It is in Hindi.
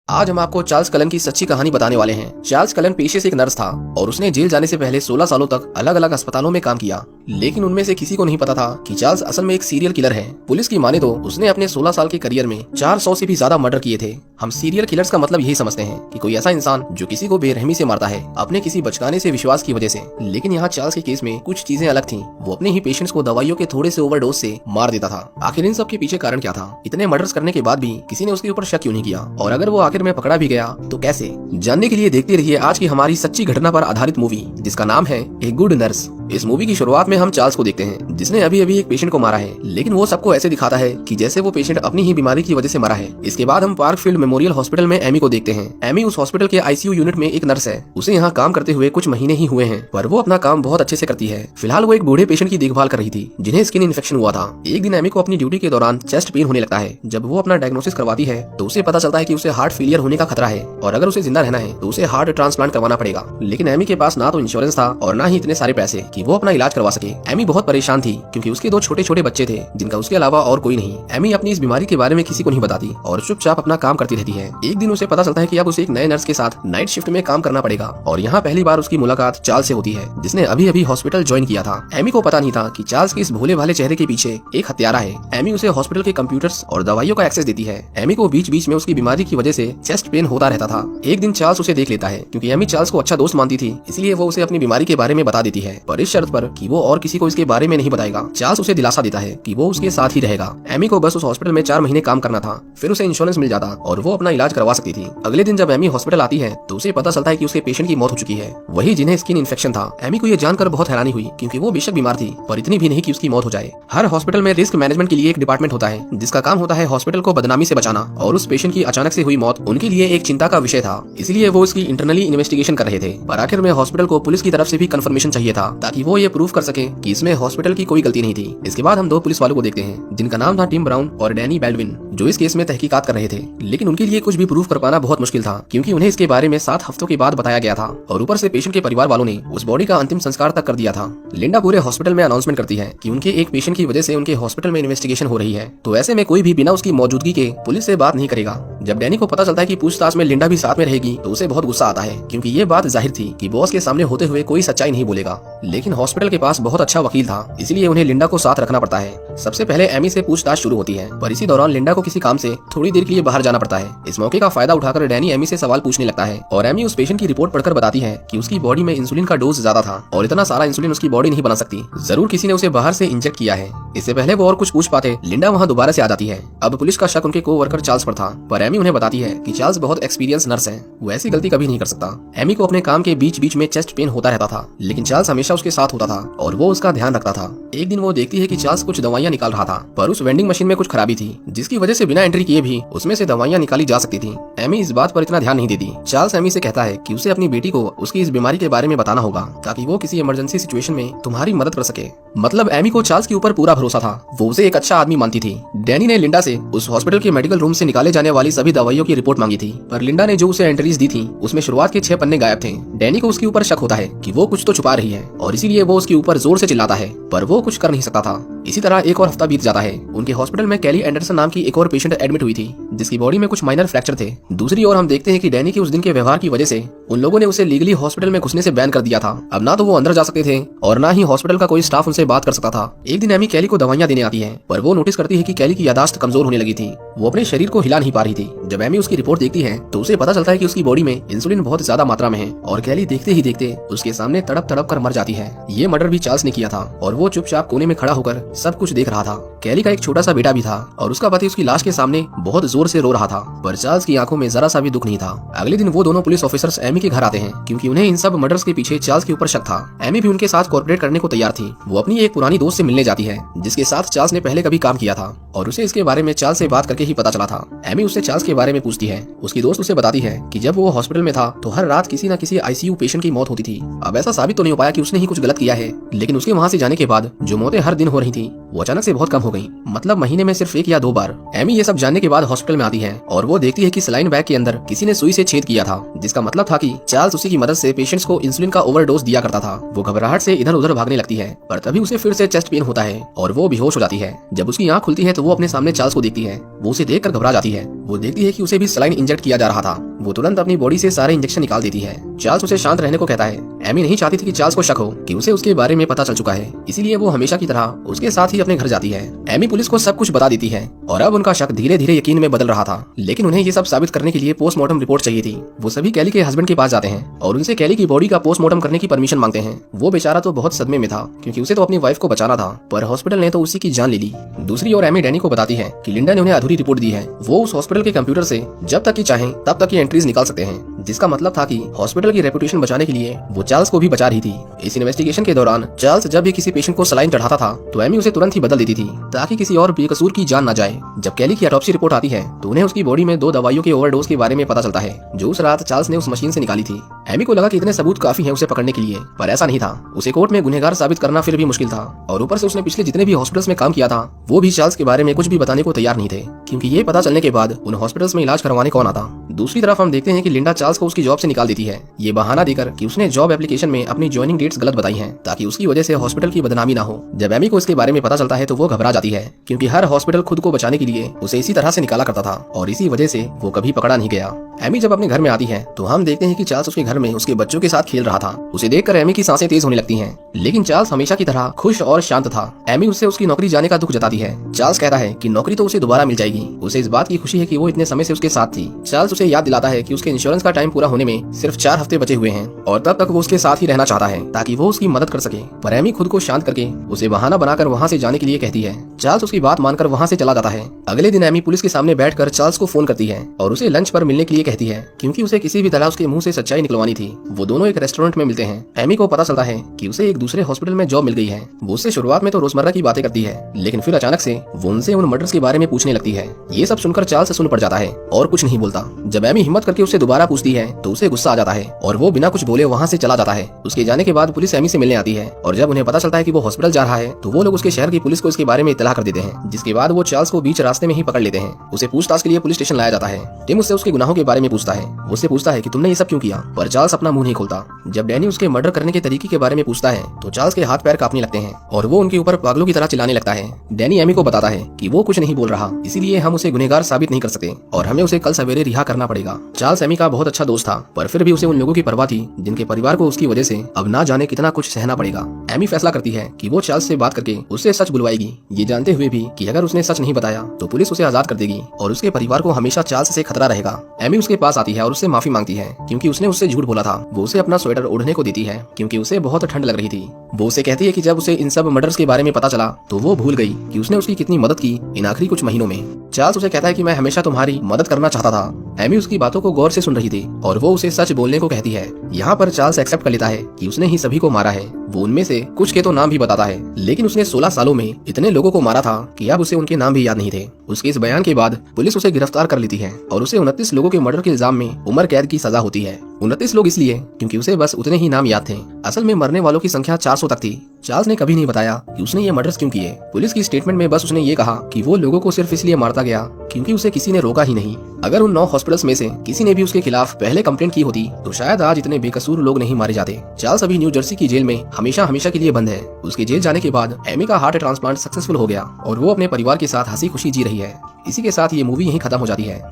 आज हम आपको चार्ल्स कलन की सच्ची कहानी बताने वाले हैं। चार्ल्स कलन पेशे से एक नर्स था और उसने जेल जाने से पहले 16 सालों तक अलग अलग अस्पतालों में काम किया, लेकिन उनमें से किसी को नहीं पता था कि चार्ल्स असल में एक सीरियल किलर है। पुलिस की माने तो उसने अपने 16 साल के करियर में 400 से भी ज्यादा मर्डर किए थे। हम सीरियल किलर्स का मतलब यही समझते हैं कि कोई ऐसा इंसान जो किसी को बेरहमी से मारता है अपने किसी बचकाने से विश्वास की वजह से। लेकिन यहाँ चार्ल्स के केस में कुछ चीजें अलग थी। वो अपने ही पेशेंट्स को दवाइयों के थोड़े से ओवरडोज से मार देता था। आखिर इन सब के पीछे कारण क्या था? इतने मर्डर्स करने के बाद भी किसी ने उसके ऊपर शक क्यों नहीं किया? और अगर वो आखिर में पकड़ा भी गया तो कैसे? जानने के लिए देखते रहिए आज की हमारी सच्ची घटना पर आधारित मूवी जिसका नाम है ए गुड नर्स। इस मूवी की शुरुआत में हम चार्ल्स को देखते हैं जिसने अभी अभी एक पेशेंट को मारा है, लेकिन वो सबको ऐसे दिखाता है कि जैसे वो पेशेंट अपनी ही बीमारी की वजह से मरा है। इसके बाद हम पार्कफील्ड मेमोरियल हॉस्पिटल में एमी को देखते हैं। एमी उस हॉस्पिटल के आईसीयू यूनिट में एक नर्स है। उसे यहाँ काम करते हुए कुछ महीने ही हुए हैं, पर वो अपना काम बहुत अच्छे से करती है। फिलहाल वो एक बूढ़े पेशेंट की देखभाल कर रही थी जिन्हें स्किन इन्फेक्शन हुआ था। एक दिन एमी को अपनी ड्यूटी के दौरान चेस्ट पेन होने लगता है। जब वो अपना डायग्नोसिस करवाती है तो उसे पता चलता है कि उसे हार्ट फेलियर होने का खतरा है और अगर उसे जिंदा रहना है तो उसे हार्ट ट्रांसप्लांट करवाना पड़ेगा। लेकिन एमी के पास ना तो इंश्योरेंस था और ना ही इतने सारे पैसे कि वो अपना इलाज करवा सके। एमी बहुत परेशान थी क्योंकि उसके दो छोटे छोटे बच्चे थे जिनका उसके अलावा और कोई नहीं। एमी अपनी इस बीमारी के बारे में किसी को नहीं बताती और चुपचाप अपना काम करती रहती है। एक दिन उसे पता चलता है कि अब उसे एक नए नर्स के साथ नाइट शिफ्ट में काम करना पड़ेगा और यहाँ पहली बार उसकी मुलाकात चार्ल्स से होती है जिसने अभी अभी हॉस्पिटल ज्वाइन किया था। एमी को पता नहीं था कि चार्ल्स के इस भोले भाले चेहरे के पीछे एक हत्यारा है। एमी उसे हॉस्पिटल के कंप्यूटर्स और दवाइयों का एक्सेस देती है। एमी को बीच बीच में उसकी बीमारी की वजह से चेस्ट पेन होता रहता था। एक दिन चार्ल्स उसे देख लेता है। क्योंकि एमी चार्ल्स को अच्छा दोस्त मानती थी इसलिए वो उसे अपनी बीमारी के बारे में बता देती है, पर इस शर्त पर कि वो और किसी को इसके बारे में नहीं बताएगा। चार्ल्स उसे दिलासा देता है कि वो उसके साथ ही रहेगा। एमी को बस उस हॉस्पिटल में 4 महीने काम करना था, फिर उसे इंश्योरेंस मिल जाता और वो अपना इलाज करवा सकती थी। अगले दिन जब एमी हॉस्पिटल आती है तो उसे पता चलता है कि उसके पेशेंट की मौत हो चुकी है, वही जिन्हें स्किन इन्फेक्शन था। एमी को ये जानकर बहुत हैरानी हुई क्योंकि वो बेशक बीमार थी पर इतनी भी नहीं कि उसकी मौत हो जाए। हर हॉस्पिटल में रिस्क मैनेजमेंट के लिए एक डिपार्टमेंट होता है जिसका काम होता है हॉस्पिटल को बदनामी से बचाना, और उस पेशेंट की अचानक से हुई मौत उनके लिए एक चिंता का विषय था। इसलिए वो इसकी इंटरनली इन्वेस्टिगेशन कर रहे थे। पर आखिर में हॉस्पिटल को पुलिस की तरफ से भी कंफर्मेशन चाहिए था ताकि वो ये प्रूव कर सके कि इसमें हॉस्पिटल की कोई गलती नहीं थी। इसके बाद हम 2 पुलिस वालों को देखते हैं जिनका नाम था टिम ब्राउन और डैनी बैल्डविन, जो इस केस में तहकीकात कर रहे थे। लेकिन उनके लिए कुछ भी प्रूव कर पाना बहुत मुश्किल था क्योंकि उन्हें इसके बारे में 7 हफ्तों के बाद बताया गया था और ऊपर से पेशेंट के परिवार वालों ने उस बॉडी का अंतिम संस्कार तक कर दिया था। लिंडा पूरे हॉस्पिटल में अनाउंसमेंट करती है कि उनके एक पेशेंट की वजह से उनके हॉस्पिटल में इन्वेस्टिगेशन हो रही है, तो ऐसे में कोई भी बिना उसकी मौजूदगी के पुलिस से बात नहीं करेगा। जब डैनी को पता चलता है कि पूछताछ में लिंडा भी साथ में रहेगी तो उसे बहुत गुस्सा आता है क्योंकि ये बात जाहिर थी कि बॉस के सामने होते हुए कोई सच्चाई नहीं बोलेगा। लेकिन हॉस्पिटल के पास बहुत अच्छा वकील था इसलिए उन्हें लिंडा को साथ रखना पड़ता है। सबसे पहले एमी से पूछताछ शुरू होती है, पर इसी दौरान लिंडा को किसी काम से थोड़ी देर के लिए बाहर जाना पड़ता है। इस मौके का फायदा उठाकर डैनी एमी से सवाल पूछने लगता है और एमी उस पेशेंट की रिपोर्ट पढ़कर बताती है कि उसकी बॉडी में इंसुलिन का डोज ज्यादा था और इतना सारा इंसुलिन उसकी बॉडी नहीं बना सकती, जरूर किसी ने उसे बाहर से इंजेक्ट किया है। इससे पहले वो और कुछ पूछ पाते लिंडा वहाँ दोबारा से आ जाती है। अब पुलिस का शक उनके को-वर्कर चार्ल्स पर था, पर एमी उन्हें बताती है कि चार्ल्स बहुत एक्सपीरियंस नर्स है, वो ऐसी गलती कभी नहीं कर सकता। एमी को अपने काम के बीच बीच में चेस्ट पेन होता रहता था, लेकिन चार्ल्स हमेशा उसके साथ होता था और वो उसका ध्यान रखता था। एक दिन वो देखती है कि चार्ल्स कुछ दवाइयाँ निकाल रहा था, पर उस वेंडिंग मशीन में कुछ खराबी थी जिसकी वजह से बिना एंट्री किए भी उसमें से दवाइयाँ निकाली जा सकती थी। एमी इस बात पर इतना ध्यान नहीं देती। चार्ल्स एमी से कहता है कि उसे अपनी बेटी को उसकी इस बीमारी के बारे में बताना होगा ताकि वो किसी इमरजेंसी सिचुएशन में तुम्हारी मदद कर सके। मतलब एमी को चार्ल्स के ऊपर पूरा भरोसा था, वो उसे एक अच्छा आदमी मानती थी। डैनी ने लिंडा से उस हॉस्पिटल के मेडिकल रूम से निकाले जाने वाली सभी दवाइयों की रिपोर्ट मांगी थी, पर लिंडा ने जो उसे एंट्रीज दी थी उसमें शुरुआत के 6 पन्ने गायब थे। डैनी को उसके ऊपर शक होता है कि वो कुछ तो छुपा रही है और इसीलिए वो उसके ऊपर जोर से चिल्लाता है, पर वो कुछ कर नहीं सकता था। इसी तरह एक और हफ्ता बीत जाता है। उनके हॉस्पिटल में कैली एंडरसन नाम की एक और पेशेंट एडमिट हुई थी जिसकी बॉडी में कुछ माइनर फ्रैक्चर थे। दूसरी ओर हम देखते हैं कि डैनी के उस दिन के व्यवहार की वजह से उन लोगों ने उसे लीगली हॉस्पिटल में घुसने से बैन कर दिया था। अब ना तो वो अंदर जा सकते थे और ना ही हॉस्पिटल का कोई स्टाफ उनसे बात कर सकता था। एक दिन एमी कैली को दवाइयां देने आती है, पर वो नोटिस करती है कि कैली की यादाश्त कमजोर होने लगी थी, वो अपने शरीर को हिला नहीं पा रही थी। जब एमी उसकी रिपोर्ट देखती है तो उसे पता चलता है कि उसकी बॉडी में इंसुलिन बहुत ज्यादा मात्रा में है और कैली देखते ही देखते उसके सामने तड़प तड़प कर मर जाती है। ये मर्डर भी चार्ल्स ने किया था और वो चुपचाप कोने में खड़ा होकर सब कुछ देख रहा था। कैली का एक छोटा सा बेटा भी था और उसका पति उसकी लाश के सामने बहुत जोर से रो रहा था, पर चार्ल्स की आंखों में जरा सा भी दुख नहीं था। अगले दिन वो दोनों पुलिस ऑफिसर्स एमी के घर आते हैं क्योंकि उन्हें इन सब मर्डर्स के पीछे चार्ल्स के ऊपर शक था। एमी भी उनके साथ कोऑपरेट करने को तैयार थी। वो अपनी एक पुरानी दोस्त से मिलने जाती है जिसके साथ चार्ल्स ने पहले कभी काम किया था और उसे इसके बारे में चार्ल्स से बात करके ही पता चला था। एमी उससे चार्ल्स के बारे में पूछती है। उसकी दोस्त उसे बताती है कि जब वो हॉस्पिटल में था तो हर रात किसी न किसी आईसीयू पेशेंट की मौत होती थी। अब ऐसा साबित तो नहीं हो पाया कि उसने ही कुछ गलत किया है, लेकिन उसके वहाँ से जाने के बाद जो मौतें हर दिन हो रही थी वो अचानक से बहुत कम हो गई, मतलब महीने में सिर्फ 1 या 2 बार। एमी ये सब जानने के बाद हॉस्पिटल में आती है और वो देखती है कि सलाइन बैग के अंदर किसी ने सुई से छेद किया था, जिसका मतलब था कि चार्ल्स उसी की मदद से पेशेंट्स को इंसुलिन का ओवरडोज दिया करता था। वो घबराहट से इधर उधर भागने लगती है, पर तभी उसे फिर से चेस्ट पेन होता है और वो बेहोश हो जाती है। जब उसकी आंख खुलती है तो वो अपने सामने चार्ल्स को देखती है। वो उसे देखकर घबरा जाती है। वो देखती है कि उसे भी सलाइन इंजेक्ट किया जा रहा था। वो तुरंत अपनी बॉडी से सारे इंजेक्शन निकाल देती है। चार्ल्स उसे शांत रहने को कहता है। एमी नहीं चाहती थी कि चार्ल्स को शक हो कि उसे उसके बारे में पता चल चुका है, इसीलिए वो हमेशा की तरह उसके साथ ही अपने घर जाती है। एमी पुलिस को सब कुछ बता देती है और अब उनका शक धीरे धीरे यकीन में बदल रहा था, लेकिन उन्हें ये सब साबित करने के लिए पोस्टमार्टम रिपोर्ट चाहिए थी। वो सभी कैली के हस्बैंड के पास जाते हैं और उनसे कैली की बॉडी का पोस्टमार्टम करने की परमिशन मांगते हैं। वो बेचारा तो बहुत सदमे में था, क्योंकि उसे तो अपनी वाइफ को बचाना था, पर हॉस्पिटल ने तो उसी की जान ले ली। दूसरी ओर एमी डैनी को बताती है कि लिंडा ने उन्हें अधूरी रिपोर्ट दी है। वो उस हॉस्पिटल के कंप्यूटर से जब तक की चाहे तब तक की एंट्रीज निकाल सकते हैं, जिसका मतलब था कि हॉस्पिटल की रेपुटेशन बचाने के लिए वो चार्ल्स को भी बचा रही थी। इस इन्वेस्टिगेशन के दौरान चार्ल्स जब भी किसी पेशेंट को सलाइन चढ़ाता था तो एमी उसे तुरंत ही बदल देती थी, ताकि किसी और बेकसूर की जान न जाए। जब कैली की ऑटोप्सी रिपोर्ट आती है तो उन्हें उसकी बॉडी में 2 दवाइयों के ओवरडोज के बारे में पता चलता है, जो उस रात चार्ल्स ने उस मशीन से निकाली थी। एमी को लगा कि इतने सबूत काफी हैं उसे पकड़ने के लिए, पर ऐसा नहीं था। उसे कोर्ट में गुनहगार साबित करना फिर भी मुश्किल था, और ऊपर से उसने पिछले जितने भी हॉस्पिटल्स में काम किया था वो भी चार्ल्स के बारे में कुछ भी बताने को तैयार नहीं थे, क्योंकि ये पता चलने के बाद उन हॉस्पिटल्स में इलाज करवाने कौन आता। दूसरी तरफ हम देखते हैं कि लिंडा चार्ल्स को उसकी जॉब से निकाल देती है, ये बहाना देकर कि उसने जॉब एप्लीकेशन में अपनी ज्वाइनिंग डेट्स गलत बताई हैं, ताकि उसकी वजह से हॉस्पिटल की बदनामी ना हो। जब एमी को इसके बारे में पता चलता है तो वो घबरा जाती है, क्योंकि हर हॉस्पिटल खुद को बचाने के लिए उसे इसी तरह से निकाला करता था और इसी वजह से वो कभी पकड़ा नहीं गया। एमी जब अपने घर में आती है तो हम देखते हैं कि चार्ल्स उसके घर में उसके बच्चों के साथ खेल रहा था। उसे देखकर एमी की सांसें तेज होने लगती हैं, लेकिन चार्ल्स हमेशा की तरह खुश और शांत था। एमी उससे उसकी नौकरी जाने का दुख जताती है। चार्ल्स कहता है कि नौकरी तो उसे दोबारा मिल जाएगी। उसे इस बात की खुशी है कि वो इतने समय से उसके साथ थी। चार्ल्स उसे याद दिलाता है कि उसके इंश्योरेंस का टाइम पूरा होने में सिर्फ 4 हफ्ते बचे हुए हैं और तब तक वो उसके साथ ही रहना चाहता है, ताकि वो उसकी मदद कर सके। पर एमी खुद को शांत करके उसे बहाना बनाकर वहाँ से जाने के लिए कहती है। चार्ल्स उसकी बात मानकर वहाँ से चला जाता है। अगले दिन एमी पुलिस के सामने बैठकर चार्ल्स को फोन करती है और उसे लंच पर मिलने के लिए कहती है, क्योंकि उसे किसी भी तरह उसके मुंह से सच्चाई निकलवानी थी। वो दोनों एक रेस्टोरेंट में मिलते हैं। एमी को पता चलता है कि उसे एक दूसरे हॉस्पिटल में जॉब मिल गई है। वो उससे शुरुआत में तो रोजमर्रा की बातें करती है, लेकिन फिर अचानक से वो उनसे उन मर्डर्स के बारे में पूछने लगती है। ये सब सुनकर चार्ल्स सुन पड़ जाता है और कुछ नहीं बोलता। जब एमी हिम्मत करके उससे दोबारा पूछती है तो उसे गुस्सा आ जाता है और वो बिना कुछ बोले वहाँ से चला जाता है। उसके जाने के बाद पुलिस एमी से मिलने आती है और जब उन्हें पता चलता है कि वो हॉस्पिटल जा रहा है तो वो लोग उसके शहर की पुलिस को इसके बारे में इत्तला कर देते हैं, जिसके बाद वो चार्ल्स को बीच रास्ते में ही पकड़ लेते हैं। उसे पूछताछ के लिए पुलिस स्टेशन लाया जाता है। टिम उससे उसके गुनाहों के बारे में पूछता है। उससे पूछता है कि तुमने ये सब क्यों किया, पर चार्ल्स अपना मुंह नहीं खोलता। जब डैनी उसके मर्डर करने के तरीके के बारे में पूछता है तो चार्ल्स के हाथ पैर कांपने लगते हैं और वो उनके ऊपर पागलों की तरह चिल्लाने लगता है। डैनी एमी को बताता है कि वो कुछ नहीं बोल रहा, इसीलिए हम उसे गुनहगार साबित नहीं कर सकते और हमें उसे कल सवेरे रिहा करना पड़ेगा। चार्ल्स एमी का बहुत अच्छा दोस्त था, पर फिर भी उसे उन लोगों की परवाह थी जिनके परिवार को उसकी वजह से अब ना जाने कितना कुछ सहना पड़ेगा। एमी फैसला करती है कि वो चार्ल्स से बात करके उससे सच बुलवाएगी, ये जानते हुए भी कि अगर उसने सच नहीं बताया तो पुलिस उसे आजाद कर देगी और उसके परिवार को हमेशा चार्ल्स से खतरा रहेगा। एमी उसके पास आती है और उससे माफी मांगती है, क्योंकि उसने उससे झूठ बोला था। वो उसे अपना स्वेटर ओढ़ने को देती है, क्योंकि उसे बहुत ठंड लग रही थी। वो उसे कहती है कि जब उसे इन सब मर्डर्स के बारे में पता चला तो वो भूल गई कि उसने उसकी कितनी मदद की इन आखिरी कुछ महीनों में। चार्ल्स उसे कहता है कि मैं हमेशा तुम्हारी मदद करना चाहता था। एमी उसकी बातों को गौर से सुन रही थी और वो उसे सच बोलने को कहती है। यहाँ पर चार्ल्स एक्सेप्ट कर लेता है कि उसने ही सभी को मारा है। वो उनमें से कुछ के तो नाम भी बताता है, लेकिन उसने 16 सालों में इतने लोगों को मारा था कि अब उसे उनके नाम भी याद नहीं थे। उसके इस बयान के बाद पुलिस उसे गिरफ्तार कर लेती है और उसे 29 लोगों के मर्डर के इल्जाम में उम्र कैद की सजा होती है। 29 लोग इसलिए क्योंकि उसे बस उतने ही नाम याद थे। असल में मरने वालों की संख्या 400 तक थी। चार्ल्स ने कभी नहीं बताया कि उसने ये मर्डर्स क्यों किए। पुलिस की स्टेटमेंट में बस उसने ये कहा कि वो लोगों को सिर्फ इसलिए मारता गया क्योंकि उसे किसी ने रोका ही नहीं। अगर उन 9 हॉस्पिटल्स में से किसी ने भी उसके खिलाफ पहले कंप्लेंट की होती तो शायद आज इतने बेकसूर लोग नहीं मारे जाते। चार्ल्स अभी न्यू जर्सी की जेल में हमेशा हमेशा के लिए बंद है। उसके जेल जाने के बाद एमी का हार्ट ट्रांसप्लांट सक्सेसफुल हो गया और वो अपने परिवार के साथ हंसी खुशी जी रही है। इसी के साथ ये मूवी यहीं खत्म हो जाती है।